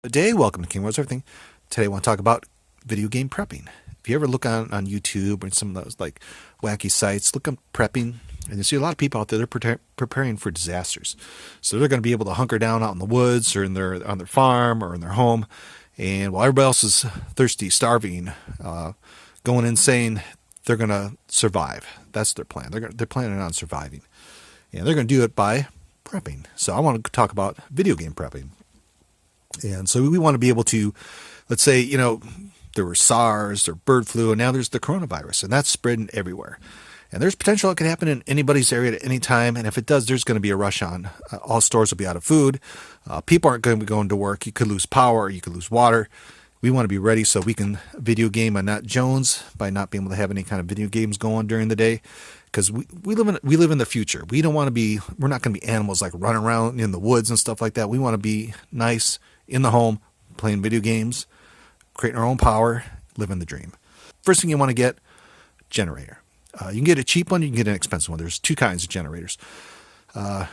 Good day, welcome to King William's Everything. Today I want to talk about video game prepping. If you ever look on YouTube or some of those like wacky sites, look up prepping, and you see a lot of people out there, they're preparing for disasters. So they're going to be able to hunker down out in the woods or on their farm or in their home, and while everybody else is thirsty, starving, going insane, they're going to survive. That's their plan. They're planning on surviving, and they're going to do it by prepping. So I want to talk about video game prepping. And so we want to be able to, let's say, there was SARS or bird flu, and now there's the coronavirus, and that's spreading everywhere. And there's potential it could happen in anybody's area at any time. And if it does, there's going to be a rush on. All stores will be out of food. People aren't going to be going to work. You could lose power. You could lose water. We want to be ready so we can video game on Not Jones by not being able to have any kind of video games going during the day. Because we live in the future. We're not going to be animals like running around in the woods and stuff like that. We want to be nice in the home, playing video games, creating our own power, living the dream. First thing you want to get, generator. You can get a cheap one, you can get an expensive one. There's two kinds of generators.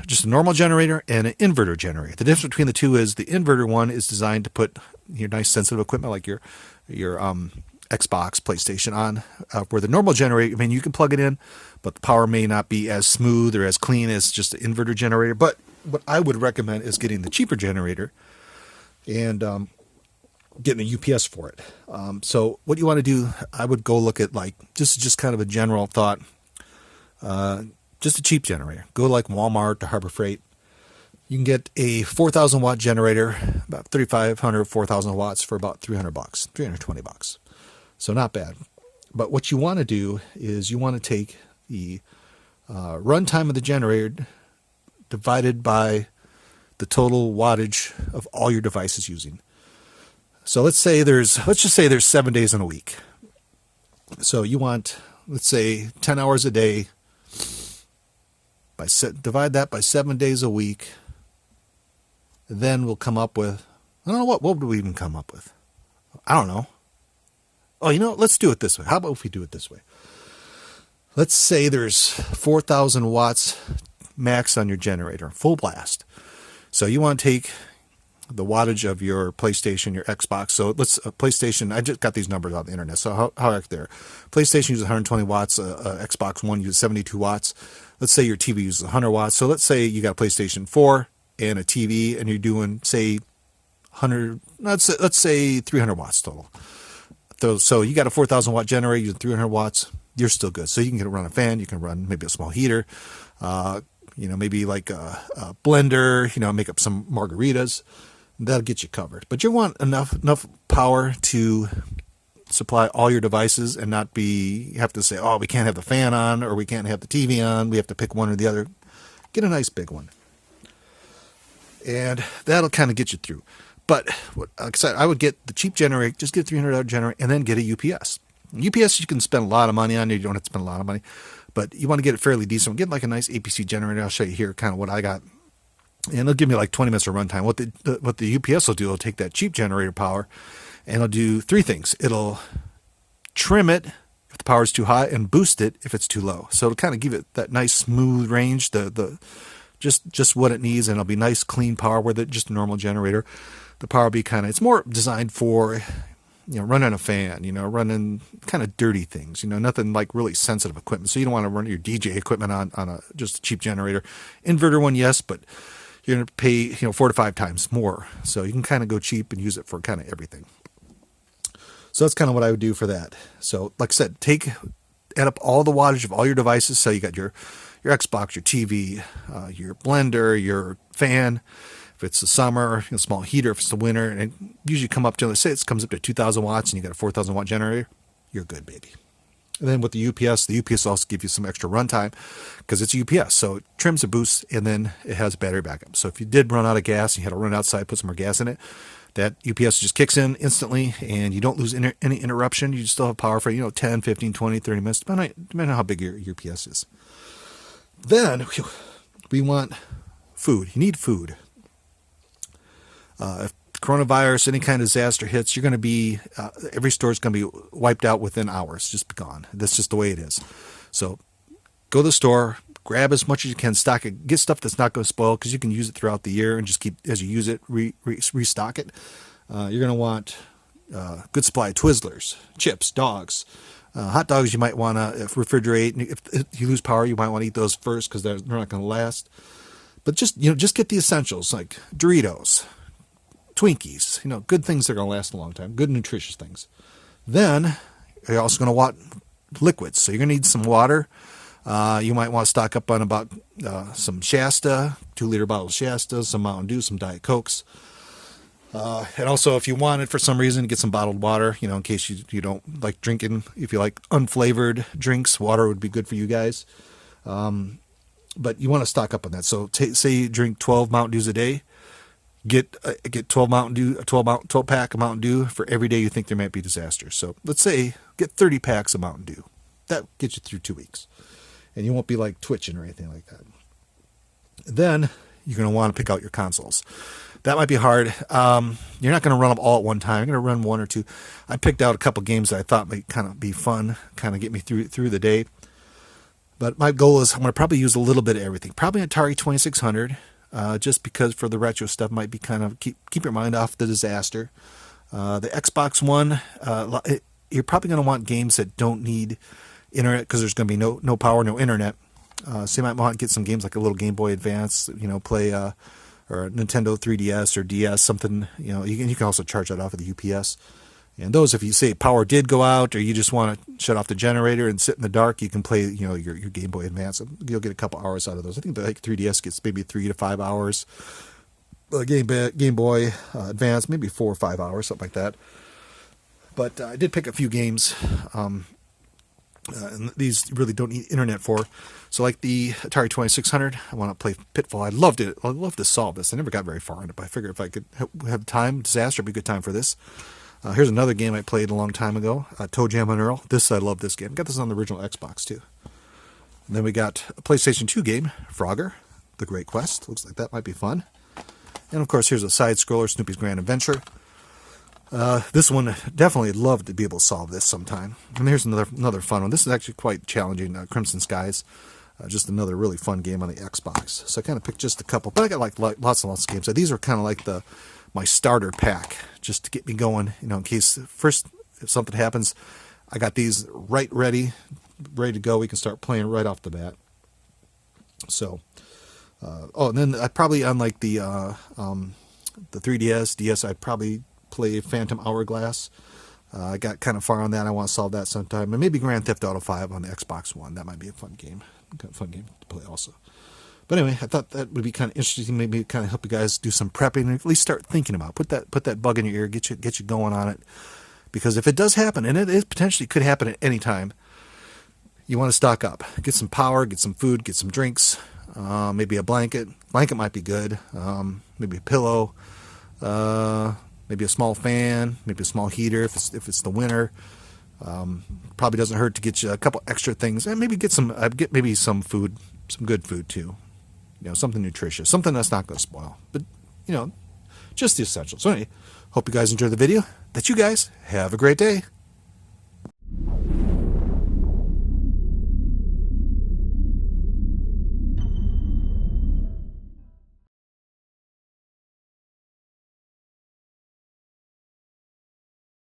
Just a normal generator and an inverter generator. The difference between the two is the inverter one is designed to put your nice sensitive equipment like your Xbox, PlayStation on, where the normal generator, you can plug it in, but the power may not be as smooth or as clean as just the inverter generator. But what I would recommend is getting the cheaper generator and getting a UPS for it. So what you want to do, I would go look at just kind of a general thought, just a cheap generator. Go like Walmart or Harbor Freight. You can get a 4,000 watt generator, about 3,500, 4,000 watts for about $300, $320. So not bad. But what you want to do is you want to take the runtime of the generator divided by the total wattage of all your devices using. So let's just say there's 7 days in a week. So you want, let's say, 10 hours a day. Divide that by 7 days a week. Then we'll come up with, I don't know, what would we even come up with? I don't know. Oh, let's do it this way. How about if we do it this way? Let's say there's 4,000 watts max on your generator, full blast. So you want to take the wattage of your PlayStation, your Xbox. So PlayStation, I just got these numbers on the internet. So how are there? PlayStation uses 120 watts, Xbox One uses 72 watts. Let's say your TV uses 100 watts. So let's say you got a PlayStation 4 and a TV, and you're doing, say, 100, let's say 300 watts total. So you got a 4,000 watt generator using 300 watts, you're still good. So you can run a fan, you can run maybe a small heater, maybe like a blender, make up some margaritas. That'll get you covered. But you want enough power to supply all your devices and not you have to say, oh, we can't have the fan on or we can't have the TV on. We have to pick one or the other. Get a nice big one. And that'll kind of get you through. But like I said, I would get the cheap generator, just get a $300 generator, and then get a UPS. UPS you can spend a lot of money on. You don't have to spend a lot of money. But you want to get it fairly decent. Get like a nice APC generator. I'll show you here kind of what I got. And it'll give me like 20 minutes of runtime. What the UPS will do, it'll take that cheap generator power, and it'll do three things. It'll trim it if the power is too high, and boost it if it's too low. So it'll kind of give it that nice smooth range, just what it needs, and it'll be nice clean power with it. Just a normal generator. The power will be it's more designed for, running a fan, running kind of dirty things, nothing like really sensitive equipment. So you don't want to run your DJ equipment on just a cheap generator. Inverter one, yes, but you're going to pay, 4 to 5 times more. So you can kind of go cheap and use it for kind of everything. So that's kind of what I would do for that. So like I said, add up all the wattage of all your devices. So you got your Xbox, your TV, your blender, your fan. If it's the summer, a small heater. If it's the winter, and it usually let's say it comes up to 2,000 watts, and you got a 4,000 watt generator, you're good, baby. And then with the UPS also gives you some extra runtime because it's UPS, so it trims, it boosts, and then it has battery backup. So if you did run out of gas, you had to run outside, put some more gas in it, that UPS just kicks in instantly, and you don't lose any interruption. You still have power for 10, 15, 20, 30 minutes, depending on how big your UPS is. Then we want food. You need food. If coronavirus, any kind of disaster hits, you're going to be, every store is going to be wiped out within hours, just be gone. That's just the way it is. So go to the store, grab as much as you can, stock it, get stuff that's not going to spoil because you can use it throughout the year and just keep, as you use it, restock it. You're going to want good supply of Twizzlers, chips, dogs. Hot dogs you might want to refrigerate. If you lose power, you might want to eat those first because they're not going to last. But just get the essentials like Doritos, Twinkies, good things that are going to last a long time, good nutritious things. Then you're also going to want liquids. So you're going to need some water. You might want to stock up on about some Shasta, 2-liter bottle of Shasta, some Mountain Dew, some Diet Cokes. And also, if you wanted for some reason, get some bottled water, in case you don't like drinking. If you like unflavored drinks, water would be good for you guys. But you want to stock up on that. So say you drink 12 Mountain Dews a day, get 12 Mountain Dew, a 12 pack of Mountain Dew for every day you think there might be disasters. So let's say get 30 packs of Mountain Dew. That gets you through 2 weeks. And you won't be like twitching or anything like that. Then you're going to want to pick out your consoles. That might be hard. You're not going to run them all at one time. You're going to run 1 or 2. I picked out a couple games that I thought might kind of be fun, kind of get me through the day. But my goal is I'm going to probably use a little bit of everything. Probably Atari 2600, just because for the retro stuff might be kind of keep your mind off the disaster. The Xbox One, you're probably going to want games that don't need internet because there's going to be no power, no internet. So you might want to get some games like a little Game Boy Advance, play or a Nintendo 3DS or DS, something, you can also charge that off of the UPS. And those, if you say power did go out or you just want to shut off the generator and sit in the dark, you can play, your Game Boy Advance. You'll get a couple hours out of those. I think the 3DS gets maybe 3 to 5 hours. Game Boy Advance, maybe 4 or 5 hours, something like that. But I did pick a few games, and these really don't need internet for. So like the Atari 2600, I want to play Pitfall. I loved it. I'd love to solve this. I never got very far in it, but I figured if I could have time, Disaster would be a good time for this. Here's another game I played a long time ago, Toe Jam and Earl. I love this game. Got this on the original Xbox too. And then we got a PlayStation 2 game, Frogger, The Great Quest. Looks like that might be fun. And of course, here's a side-scroller, Snoopy's Grand Adventure. This one, definitely love to be able to solve this sometime. And here's another fun one. This is actually quite challenging, Crimson Skies. Just another really fun game on the Xbox. So I kind of picked just a couple, but I got like lots and lots of games. So these are kind of like my starter pack, just to get me going, in case first if something happens, I got these ready to go. We can start playing right off the bat. So, and then I probably on like the 3DS, DS, I'd probably play Phantom Hourglass. I got kind of far on that. I want to solve that sometime, and maybe Grand Theft Auto 5 on the Xbox One. That might be a fun game to play also. But anyway, I thought that would be kind of interesting. Maybe kind of help you guys do some prepping, and at least start thinking about put that bug in your ear, get you going on it. Because if it does happen, and it potentially could happen at any time, you want to stock up, get some power, get some food, get some drinks, maybe a blanket. Blanket might be good. Maybe a pillow, maybe a small fan, maybe a small heater if it's the winter. Probably doesn't hurt to get you a couple extra things, and maybe get some food, some good food too. Something nutritious, something that's not going to spoil, but just the essentials. So anyway, hope you guys enjoyed the video. That you guys have a great day.